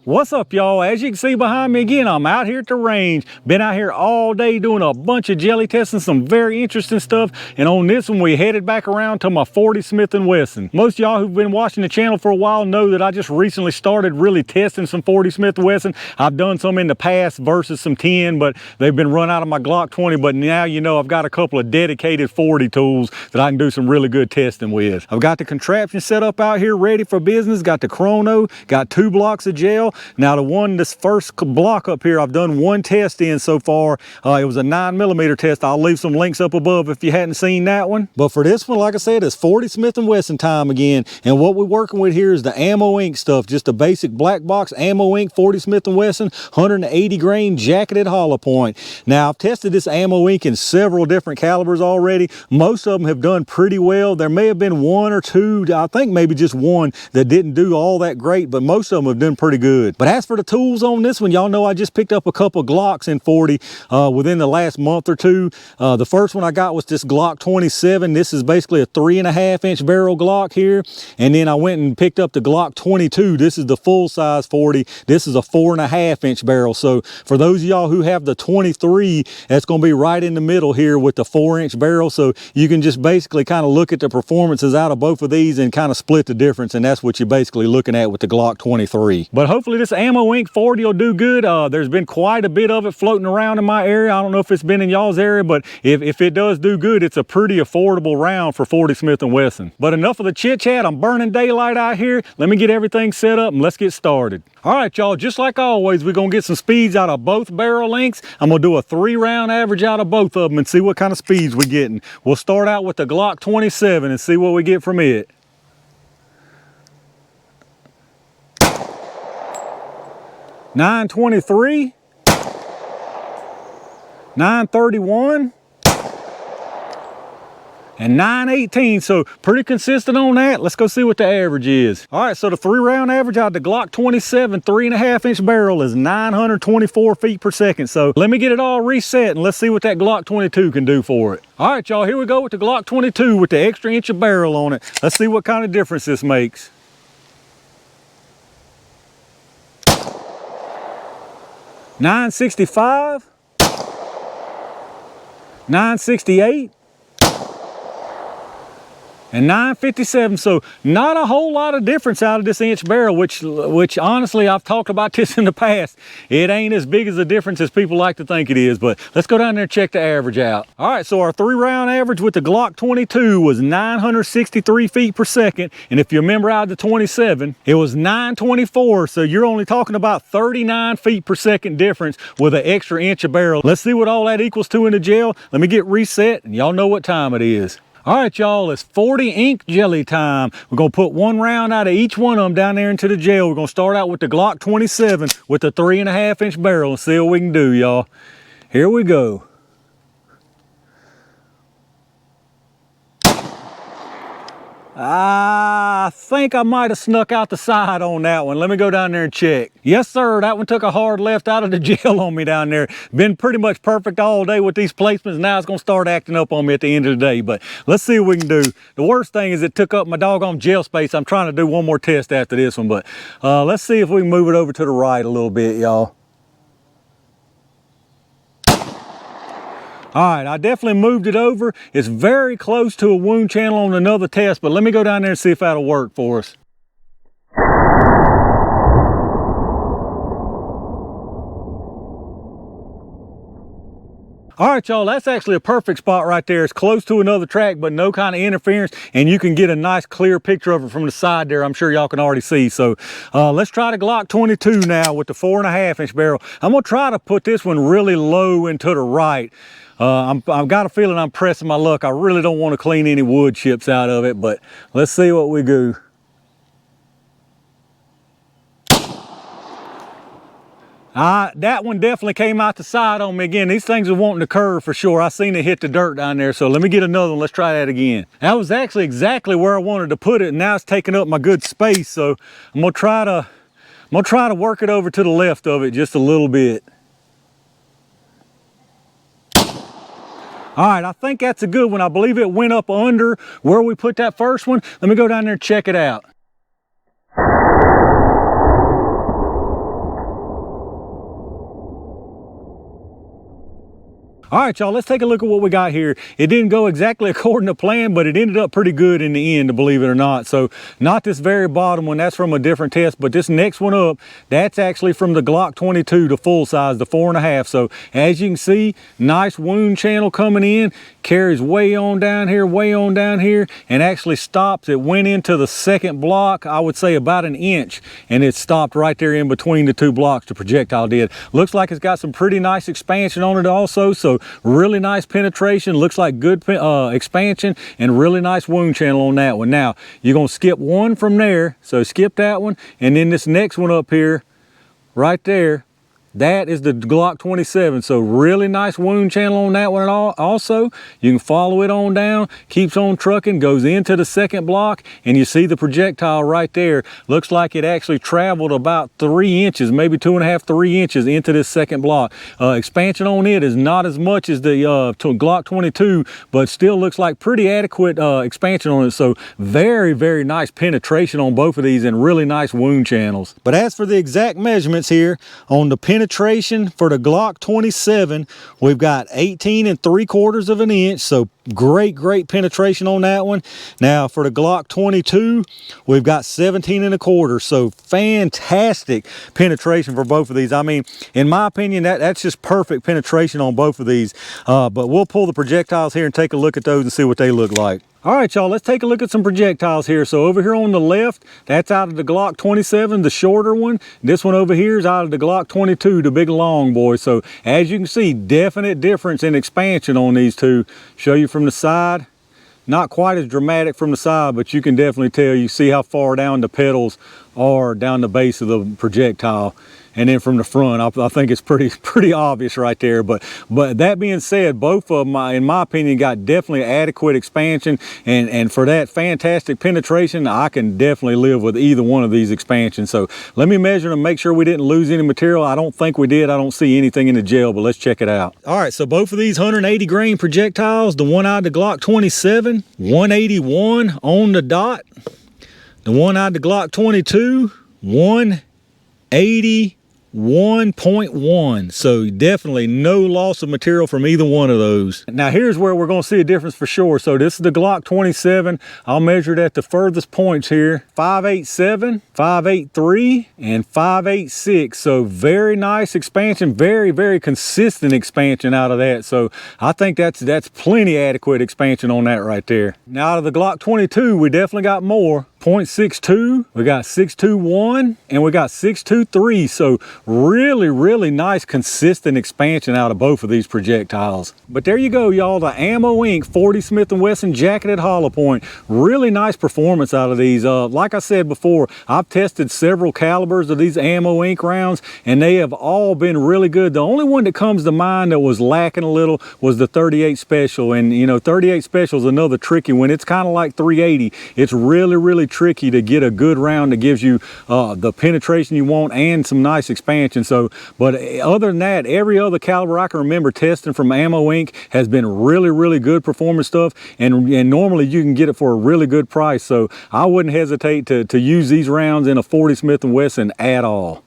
What's up, y'all? As you can see behind me again, I'm out here at the range. Been out here all day doing a bunch of jelly testing, some very interesting stuff. And on this one, we headed back around to my 40 Smith & Wesson. Most of y'all who've been watching the channel for a while know that I just recently started really testing some 40 Smith & Wesson. I've done some in the past versus some 10, but they've been run out of my Glock 20. But now, you know, I've got a couple of dedicated 40 tools that I can do some really good testing with. I've got the contraption set up out here ready for business. Got the chrono, got 2 blocks of gel. Now this first block up here, I've done one test in so far. It was a 9mm test. I'll leave some links up above if you hadn't seen that one. But for this one, like I said, it's 40 Smith & Wesson time again. And what we're working with here is the Ammo Inc. stuff. Just a basic black box Ammo Inc. 40 Smith & Wesson 180 grain jacketed hollow point. Now, I've tested this Ammo Inc. in several different calibers already. Most of them have done pretty well. There may have been one or two, I think maybe just one, that didn't do all that great, but most of them have done pretty good. But as for the tools on this one, y'all know I just picked up a couple Glocks in 40 within the last month or two. The first one I got was this Glock 27. This is basically a 3.5-inch barrel Glock here. And then I went and picked up the Glock 22. This is the full size 40. This is a 4.5-inch barrel. So for those of y'all who have the 23, that's going to be right in the middle here with the 4-inch barrel. So you can just basically kind of look at the performances out of both of these and kind of split the difference. And that's what you're basically looking at with the Glock 23. But hopefully this Ammo Inc. 40 will do good. There's been quite a bit of it floating around in my area. I don't know if it's been in y'all's area, but if it does do good, it's a pretty affordable round for 40 Smith & Wesson. But enough of the chit chat. I'm burning daylight out here. Let me get everything set up and let's get started. All right, y'all, just like always, we're gonna get some speeds out of both barrel lengths. I'm gonna do a 3-round average out of both of them and see what kind of speeds we're getting. We'll start out with the Glock 27 and see what we get from it. 923, 931, and 918, so pretty consistent on that. Let's go see what the average is. All right, so the 3-round average out of the Glock 27 3.5-inch barrel is 924 feet per second. So let me get it all reset and let's see what that Glock 22 can do for it. All right, y'all, here we go with the Glock 22 with the extra inch of barrel on it. Let's see what kind of difference this makes. 965, 968, and 957. So not a whole lot of difference out of this inch barrel, which honestly, I've talked about this in the past. It ain't as big as a difference as people like to think it is, but let's go down there and check the average out. All right, so our 3-round average with the Glock 22 was 963 feet per second. And if you remember out of the 27, it was 924. So you're only talking about 39 feet per second difference with an extra inch of barrel. Let's see what all that equals to in the gel. Let me get reset and y'all know what time it is. All right, y'all, it's 40 ink jelly time. We're gonna put 1 round out of each one of them down there into the gel. We're gonna start out with the Glock 27 with the 3.5-inch barrel and see what we can do, y'all. Here we go. I think I might have snuck out the side on that one. Let me go down there and check. Yes, sir, that one took a hard left out of the gel on me down there. Been pretty much perfect all day with these placements. Now it's gonna start acting up on me at the end of the day, but let's see what we can do. The worst thing is it took up my doggone gel space. I'm trying to do one more test after this one, but let's see if we can move it over to the right a little bit, y'all. All right, I definitely moved it over. It's very close to a wound channel on another test, but let me go down there and see if that'll work for us. All right, y'all, that's actually a perfect spot right there. It's close to another track, but no kind of interference, and you can get a nice clear picture of it from the side there. I'm sure y'all can already see. So let's try the Glock 22 now with the 4.5-inch barrel. I'm gonna try to put this one really low and to the right. I've got a feeling I'm pressing my luck. I really don't want to clean any wood chips out of it, but let's see what we do. That one definitely came out the side on me again. These things are wanting to curve for sure. I seen it hit the dirt down there, so let me get another one. Let's try that again. That was actually exactly where I wanted to put it, and now it's taking up my good space, so I'm gonna try to work it over to the left of it just a little bit. All right, I think that's a good one. I believe it went up under where we put that first one. Let me go down there and check it out. All right, y'all, let's take a look at what we got here. It didn't go exactly according to plan, but it ended up pretty good in the end, believe it or not. So not this very bottom one, that's from a different test, but this next one up, that's actually from the Glock 22, the full size, the 4.5. So as you can see, nice wound channel coming in, carries way on down here, and actually stops. It went into the second block, I would say about an inch, and it stopped right there in between the two blocks, the projectile did. Looks like it's got some pretty nice expansion on it also, so really nice penetration, looks like good expansion, and really nice wound channel on that one. Now, you're gonna skip one from there, so skip that one, and then this next one up here, right there, that is the Glock 27, so really nice wound channel on that one also. You can follow it on down, keeps on trucking, goes into the second block, and you see the projectile right there. Looks like it actually traveled about 3 inches, maybe 2.5, 3 inches into this second block. Expansion on it is not as much as the Glock 22, but still looks like pretty adequate expansion on it. So very, very nice penetration on both of these and really nice wound channels. But as for the exact measurements here, on the penetration for the Glock 27, we've got 18 3/4 of an inch, so great penetration on that one. Now for the Glock 22, we've got 17 1/4, so fantastic penetration for both of these. I mean, in my opinion, that's just perfect penetration on both of these. But we'll pull the projectiles here and take a look at those and see what they look like. All right, y'all, let's take a look at some projectiles here. So over here on the left, that's out of the Glock 27, the shorter one. This one over here is out of the Glock 22, the big long boy. So as you can see, definite difference in expansion on these two. Show you from the side. Not quite as dramatic from the side, but you can definitely tell. You see how far down the pedals are down the base of the projectile. And then from the front, I think it's pretty obvious right there. But that being said, both of them, in my opinion, got definitely adequate expansion. And for that fantastic penetration, I can definitely live with either one of these expansions. So let me measure them, make sure we didn't lose any material. I don't think we did. I don't see anything in the gel, but let's check it out. All right, so both of these 180 grain projectiles, the one out of the Glock 27, 181 on the dot. The one out of the Glock 22, 181.1, so definitely no loss of material from either one of those. Now here's where we're going to see a difference for sure. So this is the Glock 27. I'll measure it at the furthest points here: 587, 583, and 586. So very nice expansion, very consistent expansion out of that. So I think that's plenty adequate expansion on that right there. Now out of the Glock 22, we definitely got more. 0.62, we got 621, and we got 623. So really nice consistent expansion out of both of these projectiles. But there you go, y'all, the Ammo Inc. 40 Smith & Wesson jacketed hollow point. Really nice performance out of these. Like I said before, I've tested several calibers of these Ammo Inc. rounds, and they have all been really good. The only one that comes to mind that was lacking a little was the 38 Special. And you know, 38 Special is another tricky one. It's kind of like 380. It's really tricky to get a good round that gives you the penetration you want and some nice expansion. So, but other than that, every other caliber I can remember testing from Ammo Inc. has been really good performance stuff, and normally you can get it for a really good price. So I wouldn't hesitate to use these rounds in a 40 Smith & Wesson at all.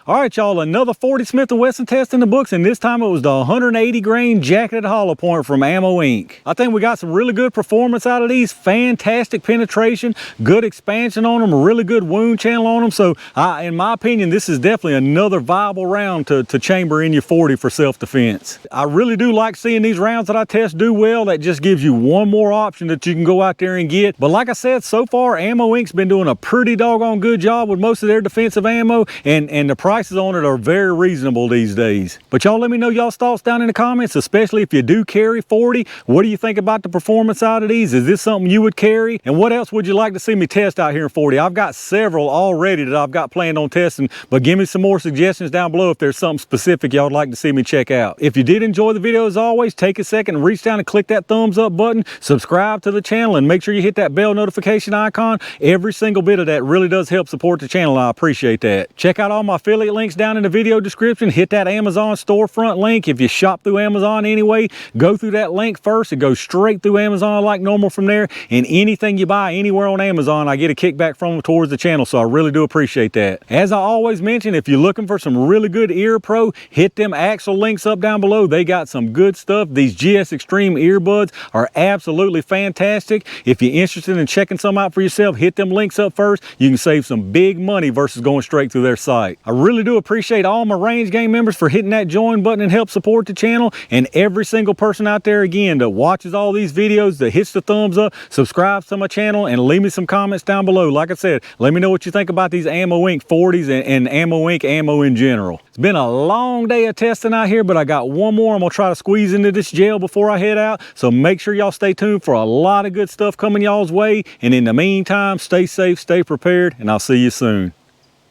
All right, y'all, another 40 Smith & Wesson test in the books, and this time it was the 180 grain jacketed hollow point from Ammo Inc. I think we got some really good performance out of these. Fantastic penetration, good expansion on them, really good wound channel on them. So in my opinion, this is definitely another viable round to chamber in your 40 for self-defense. I really do like seeing these rounds that I test do well. That just gives you one more option that you can go out there and get. But like I said, so far Ammo Inc.'s been doing a pretty doggone good job with most of their defensive ammo, and the prices on it are very reasonable these days. But y'all let me know y'all's thoughts down in the comments, especially if you do carry 40. What do you think about the performance out of these? Is this something you would carry? And what else would you like to see me test out here in 40? I've got several already that I've got planned on testing, but give me some more suggestions down below if there's something specific y'all would like to see me check out. If you did enjoy the video, as always, take a second and reach down and click that thumbs up button, subscribe to the channel, and make sure you hit that bell notification icon. Every single bit of that really does help support the channel. I appreciate that. Check out all my affiliate affiliate links down in the video description. Hit that Amazon storefront link. If you shop through Amazon anyway, go through that link first. It goes straight through Amazon like normal from there. And anything you buy anywhere on Amazon, I get a kickback from towards the channel. So I really do appreciate that. As I always mention, if you're looking for some really good ear pro, hit them Axle links up down below. They got some good stuff. These GS Extreme earbuds are absolutely fantastic. If you're interested in checking some out for yourself, hit them links up first. You can save some big money versus going straight through their site. I really do appreciate all my Range Gang members for hitting that join button and help support the channel, and every single person out there again that watches all these videos, that hits the thumbs up, subscribes to my channel, and leave me some comments down below. Like I said, let me know what you think about these Ammo Inc 40s and Ammo Inc ammo in general. It's been a long day of testing out here, but I got one more I'm gonna try to squeeze into this gel before I head out. So make sure y'all stay tuned for a lot of good stuff coming y'all's way. And in the meantime, stay safe, stay prepared, and I'll see you soon.